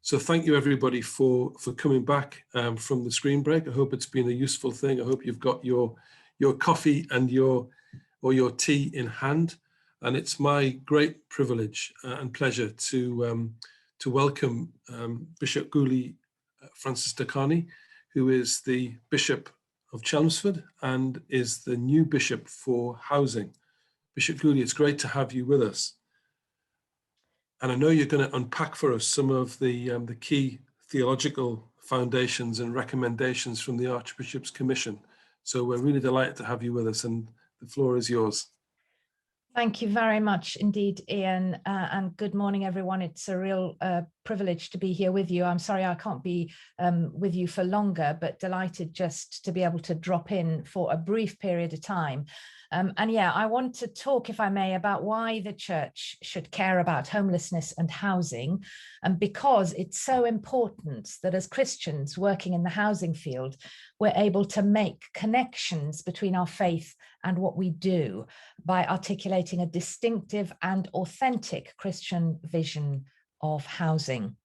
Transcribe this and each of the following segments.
So thank you everybody for coming back from the screen break. I hope it's been a useful thing. I hope you've got your coffee and your tea in hand. And it's my great privilege and pleasure to welcome Bishop Guli Francis-Dehqani, who is the Bishop of Chelmsford and is the new Bishop for Housing. Bishop Guli, it's great to have you with us. And I know you're going to unpack for us some of the key theological foundations and recommendations from the Archbishop's Commission. So we're really delighted to have you with us, and the floor is yours. Thank you very much indeed, Ian, and good morning, everyone. It's a real privilege to be here with you. I'm sorry I can't be with you for longer, but delighted just to be able to drop in for a brief period of time. And yeah, I want to talk, if I may, about why the church should care about homelessness and housing, and because it's so important that as Christians working in the housing field, we're able to make connections between our faith and what we do by articulating a distinctive and authentic Christian vision of housing.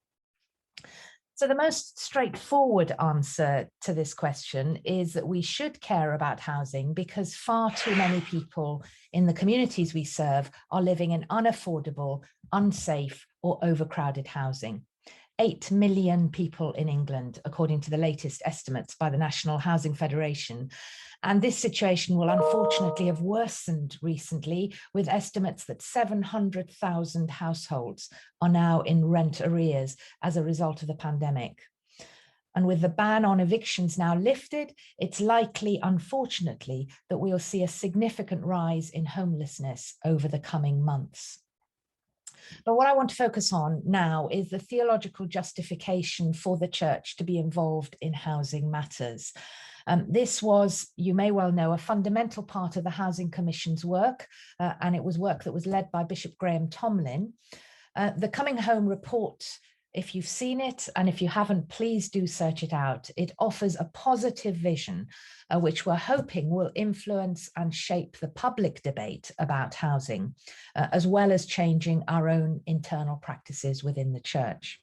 So the most straightforward answer to this question is that we should care about housing because far too many people in the communities we serve are living in unaffordable, unsafe, or overcrowded housing. 8 million people in England, according to the latest estimates by the National Housing Federation. And this situation will unfortunately have worsened recently, with estimates that 700,000 households are now in rent arrears as a result of the pandemic. And with the ban on evictions now lifted, it's likely, unfortunately, that we'll see a significant rise in homelessness over the coming months. But what I want to focus on now is the theological justification for the church to be involved in housing matters. This was, you may well know, a fundamental part of the Housing Commission's work, and it was work that was led by Bishop Graham Tomlin. The Coming Home report, if you've seen it, and if you haven't, please do search it out. It offers a positive vision, which we're hoping will influence and shape the public debate about housing, as well as changing our own internal practices within the church.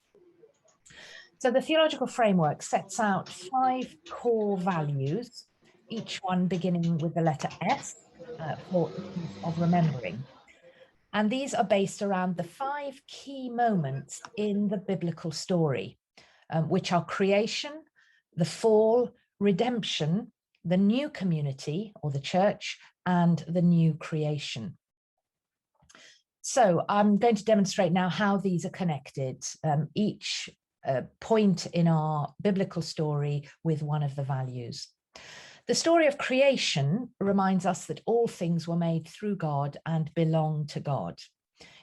So the theological framework sets out 5 core values, each one beginning with the letter S for ease of remembering. And these are based around the 5 key moments in the biblical story, which are creation, the fall, redemption, the new community or the church, and the new creation. So I'm going to demonstrate now how these are connected, each point in our biblical story with one of the values. The story of creation reminds us that all things were made through God and belong to God.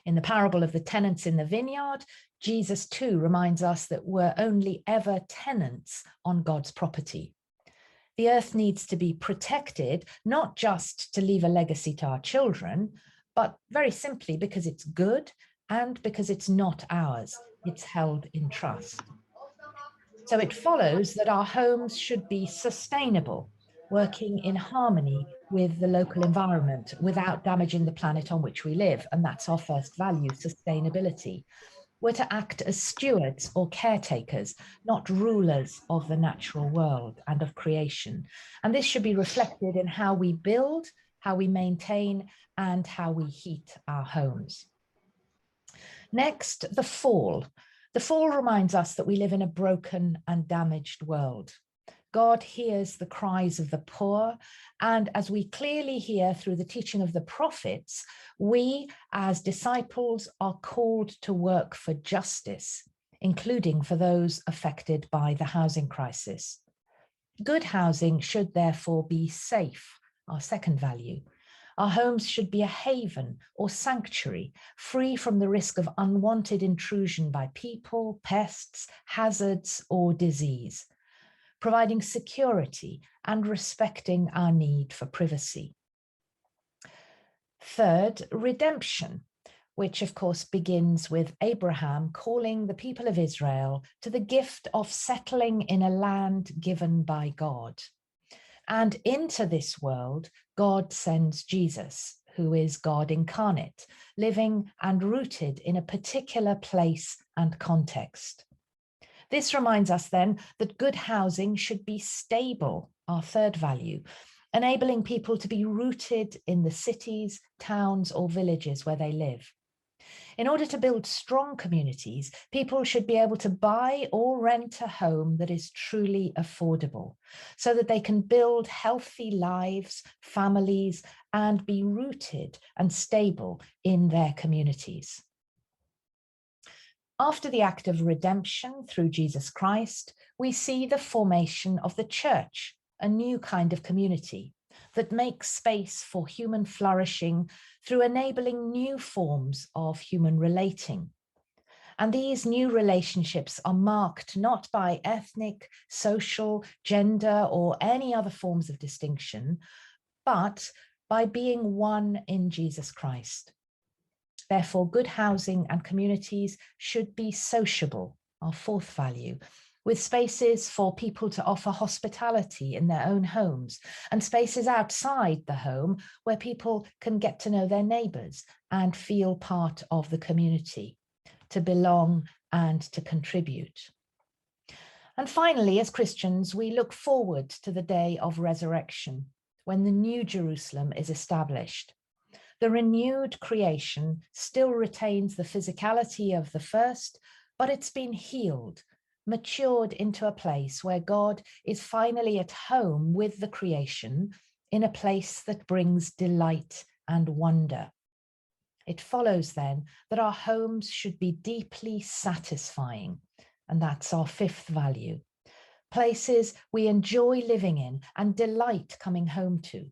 In the parable of the tenants in the vineyard, Jesus too reminds us that we're only ever tenants on God's property. The earth needs to be protected, not just to leave a legacy to our children, but very simply because it's good and because it's not ours. It's held in trust. So it follows that our homes should be sustainable, working in harmony with the local environment without damaging the planet on which we live. And that's our first value, sustainability. We're to act as stewards or caretakers, not rulers of the natural world and of creation. And this should be reflected in how we build, how we maintain, and how we heat our homes. Next, the fall. The fall reminds us that we live in a broken and damaged world. God hears the cries of the poor, and as we clearly hear through the teaching of the prophets, we as disciples are called to work for justice, including for those affected by the housing crisis. Good housing should therefore be safe, our second value. Our homes should be a haven or sanctuary, free from the risk of unwanted intrusion by people, pests, hazards, or disease, providing security and respecting our need for privacy. Third, redemption, which of course begins with Abraham calling the people of Israel to the gift of settling in a land given by God. And into this world, God sends Jesus, who is God incarnate, living and rooted in a particular place and context. This reminds us then that good housing should be stable, our third value, enabling people to be rooted in the cities, towns, or villages where they live. In order to build strong communities, people should be able to buy or rent a home that is truly affordable, so that they can build healthy lives, families, and be rooted and stable in their communities. After the act of redemption through Jesus Christ, we see the formation of the church, a new kind of community that makes space for human flourishing through enabling new forms of human relating. And these new relationships are marked not by ethnic, social, gender, or any other forms of distinction, but by being one in Jesus Christ. Therefore, good housing and communities should be sociable, our fourth value, with spaces for people to offer hospitality in their own homes and spaces outside the home where people can get to know their neighbours and feel part of the community, to belong and to contribute. And finally, as Christians, we look forward to the day of resurrection, when the new Jerusalem is established. The renewed creation still retains the physicality of the first, but it's been healed, matured into a place where God is finally at home with the creation, in a place that brings delight and wonder. It follows then that our homes should be deeply satisfying, and that's our fifth value. Places we enjoy living in and delight coming home to,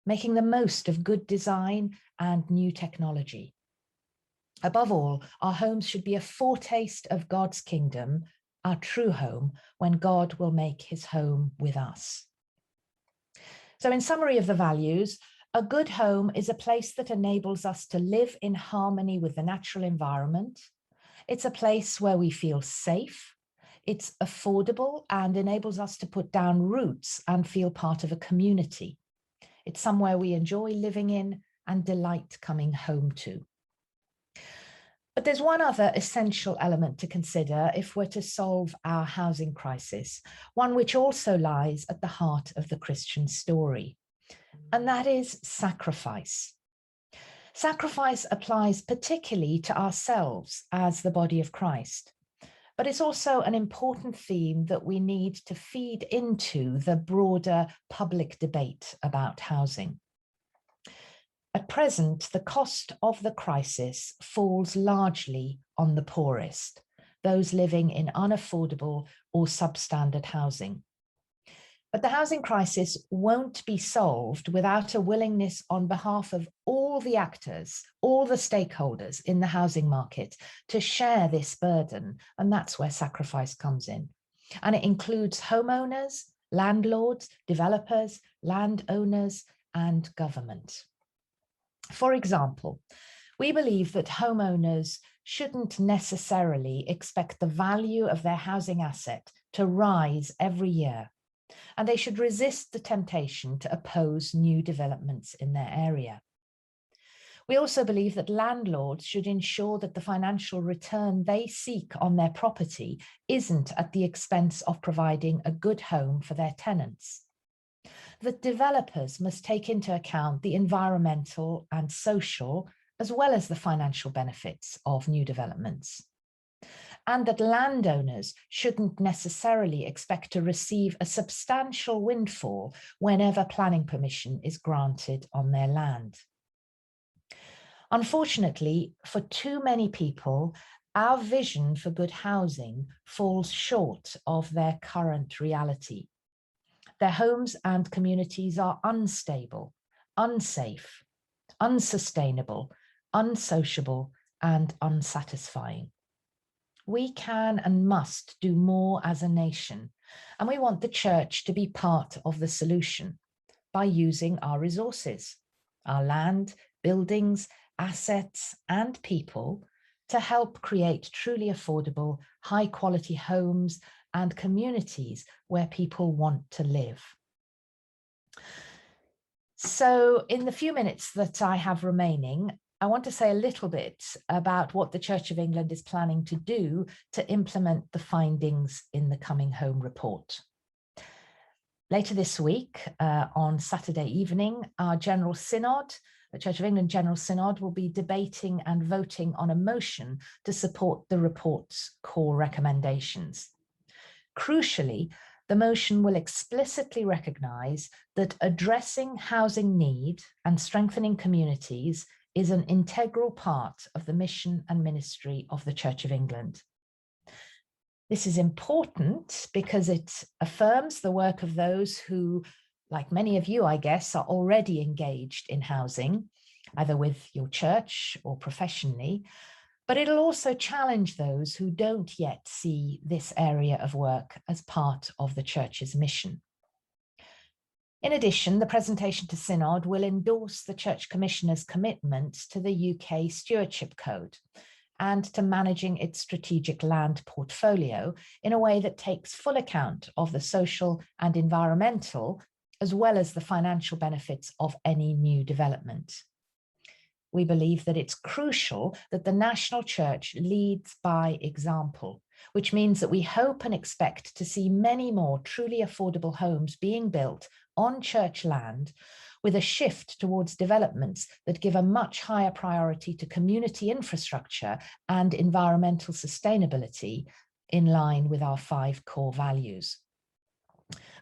making the most of good design and new technology. Above all, our homes should be a foretaste of God's kingdom, our true home, when God will make his home with us. So in summary of the values, a good home is a place that enables us to live in harmony with the natural environment. It's a place where we feel safe. It's affordable and enables us to put down roots and feel part of a community. It's somewhere we enjoy living in and delight coming home to. But there's one other essential element to consider if we're to solve our housing crisis, one which also lies at the heart of the Christian story, and that is sacrifice. Sacrifice applies particularly to ourselves as the body of Christ, but it's also an important theme that we need to feed into the broader public debate about housing. At present, the cost of the crisis falls largely on the poorest, those living in unaffordable or substandard housing. But the housing crisis won't be solved without a willingness on behalf of all the actors, all the stakeholders in the housing market to share this burden, and that's where sacrifice comes in. And it includes homeowners, landlords, developers, landowners, and government. For example, we believe that homeowners shouldn't necessarily expect the value of their housing asset to rise every year, and they should resist the temptation to oppose new developments in their area. We also believe that landlords should ensure that the financial return they seek on their property isn't at the expense of providing a good home for their tenants. That developers must take into account the environmental and social, as well as the financial benefits of new developments. And that landowners shouldn't necessarily expect to receive a substantial windfall whenever planning permission is granted on their land. Unfortunately, for too many people, our vision for good housing falls short of their current reality. Their homes and communities are unstable, unsafe, unsustainable, unsociable, and unsatisfying. We can and must do more as a nation, and we want the church to be part of the solution by using our resources, our land, buildings, assets, and people to help create truly affordable, high-quality homes and communities where people want to live. So in the few minutes that I have remaining, I want to say a little bit about what the Church of England is planning to do to implement the findings in the Coming Home report. Later this week, on Saturday evening, our General Synod, the Church of England General Synod, will be debating and voting on a motion to support the report's core recommendations. Crucially, the motion will explicitly recognise that addressing housing need and strengthening communities is an integral part of the mission and ministry of the Church of England. This is important because it affirms the work of those who, like many of you, I guess, are already engaged in housing, either with your church or professionally, but it'll also challenge those who don't yet see this area of work as part of the Church's mission. In addition, the presentation to Synod will endorse the Church Commissioner's commitment to the UK Stewardship Code and to managing its strategic land portfolio in a way that takes full account of the social and environmental, as well as the financial benefits of any new development. We believe that it's crucial that the national church leads by example, which means that we hope and expect to see many more truly affordable homes being built on church land, with a shift towards developments that give a much higher priority to community infrastructure and environmental sustainability in line with our 5 core values.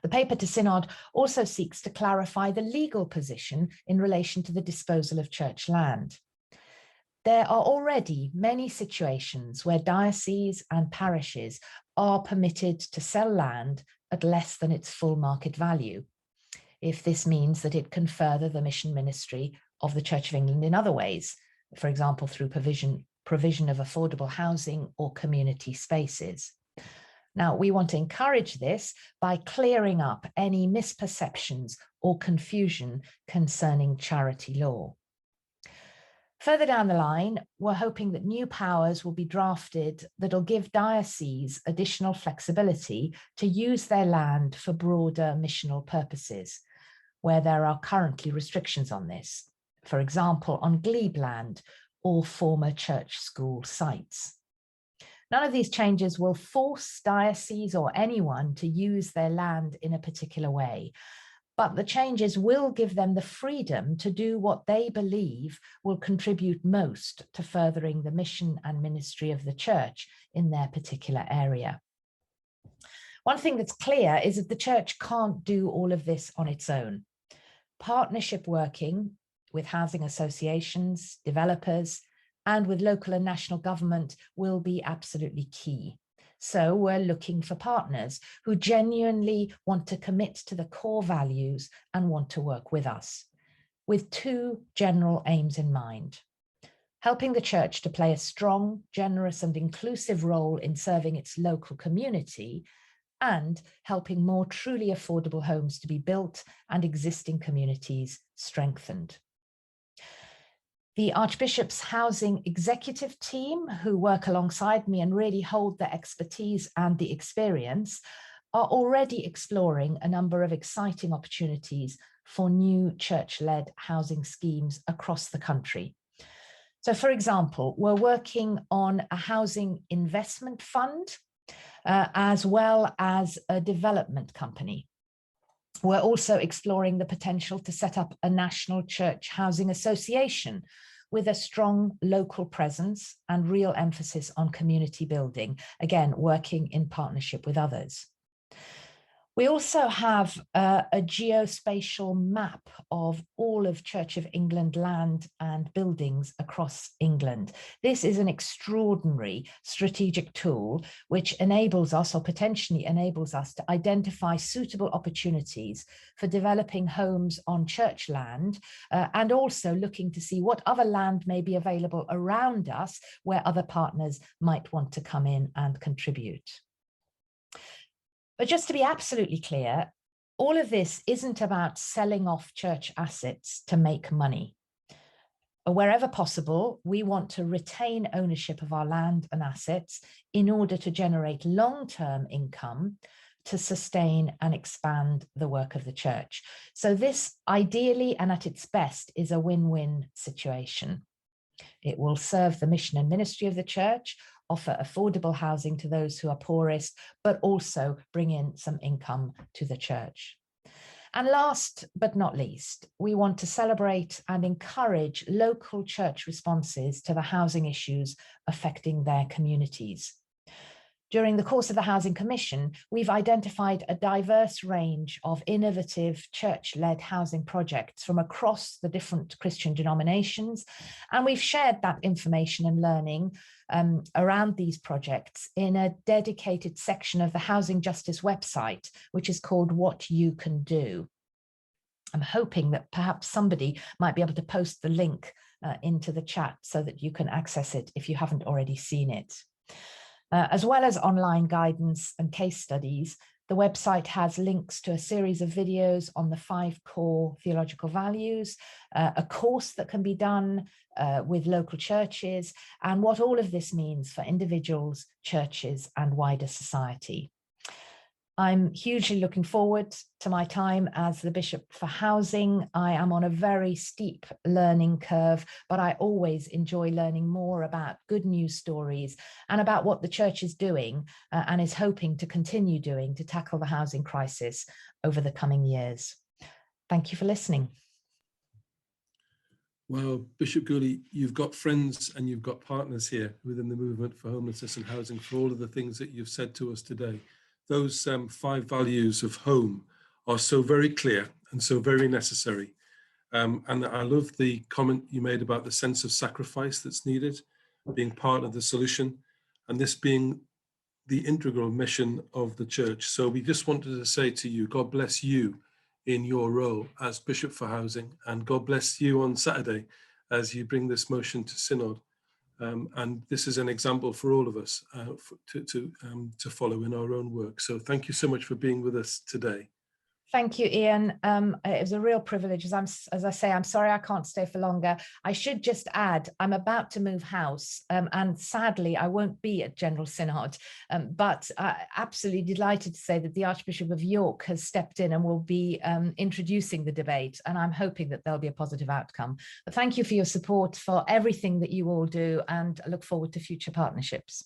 The paper to Synod also seeks to clarify the legal position in relation to the disposal of church land. There are already many situations where dioceses and parishes are permitted to sell land at less than its full market value, if this means that it can further the mission ministry of the Church of England in other ways, for example, through provision of affordable housing or community spaces. Now, we want to encourage this by clearing up any misperceptions or confusion concerning charity law. Further down the line, we're hoping that new powers will be drafted that'll give dioceses additional flexibility to use their land for broader missional purposes, where there are currently restrictions on this, for example, on glebe land or former church school sites. None of these changes will force dioceses or anyone to use their land in a particular way, but the changes will give them the freedom to do what they believe will contribute most to furthering the mission and ministry of the church in their particular area. One thing that's clear is that the church can't do all of this on its own. Partnership working with housing associations, developers, and with local and national government will be absolutely key. So we're looking for partners who genuinely want to commit to the core values and want to work with us, with 2 general aims in mind: helping the church to play a strong, generous, and inclusive role in serving its local community, and helping more truly affordable homes to be built and existing communities strengthened. The Archbishop's Housing Executive Team, who work alongside me and really hold the expertise and the experience, are already exploring a number of exciting opportunities for new church-led housing schemes across the country. So, for example, we're working on a housing investment fund, as well as a development company. We're also exploring the potential to set up a national church housing association with a strong local presence and real emphasis on community building, again, working in partnership with others. We also have a geospatial map of all of Church of England land and buildings across England. This is an extraordinary strategic tool which enables us, or potentially enables us, to identify suitable opportunities for developing homes on church land, and also looking to see what other land may be available around us where other partners might want to come in and contribute. But just to be absolutely clear, all of this isn't about selling off church assets to make money. Wherever possible, we want to retain ownership of our land and assets in order to generate long-term income to sustain and expand the work of the church. So this, ideally and at its best, is a win-win situation. It will serve the mission and ministry of the church, offer affordable housing to those who are poorest, but also bring in some income to the church. And last but not least, we want to celebrate and encourage local church responses to the housing issues affecting their communities. During the course of the Housing Commission, we've identified a diverse range of innovative church-led housing projects from across the different Christian denominations, and we've shared that information and learning around these projects in a dedicated section of the Housing Justice website, which is called What You Can Do. I'm hoping that perhaps somebody might be able to post the link into the chat so that you can access it if you haven't already seen it. As well as online guidance and case studies, the website has links to a series of videos on the 5 core theological values, a course that can be done with local churches, and what all of this means for individuals, churches, and wider society. I'm hugely looking forward to my time as the Bishop for Housing. I am on a very steep learning curve, but I always enjoy learning more about good news stories and about what the church is doing and is hoping to continue doing to tackle the housing crisis over the coming years. Thank you for listening. Well, Bishop Guli, you've got friends and you've got partners here within the movement for homelessness and housing for all of the things that you've said to us today. Those 5 values of home are so very clear and so very necessary. And I love the comment you made about the sense of sacrifice that's needed, being part of the solution, and this being the integral mission of the church. So we just wanted to say to you, God bless you in your role as Bishop for Housing, and God bless you on Saturday as you bring this motion to Synod. And this is an example for all of us to follow in our own work. So thank you so much for being with us today. Thank you, Ian. It was a real privilege. As I say, I'm sorry I can't stay for longer. I should just add, I'm about to move house, and sadly, I won't be at General Synod, but absolutely delighted to say that the Archbishop of York has stepped in and will be introducing the debate, and I'm hoping that there'll be a positive outcome. But thank you for your support, for everything that you all do, and I look forward to future partnerships.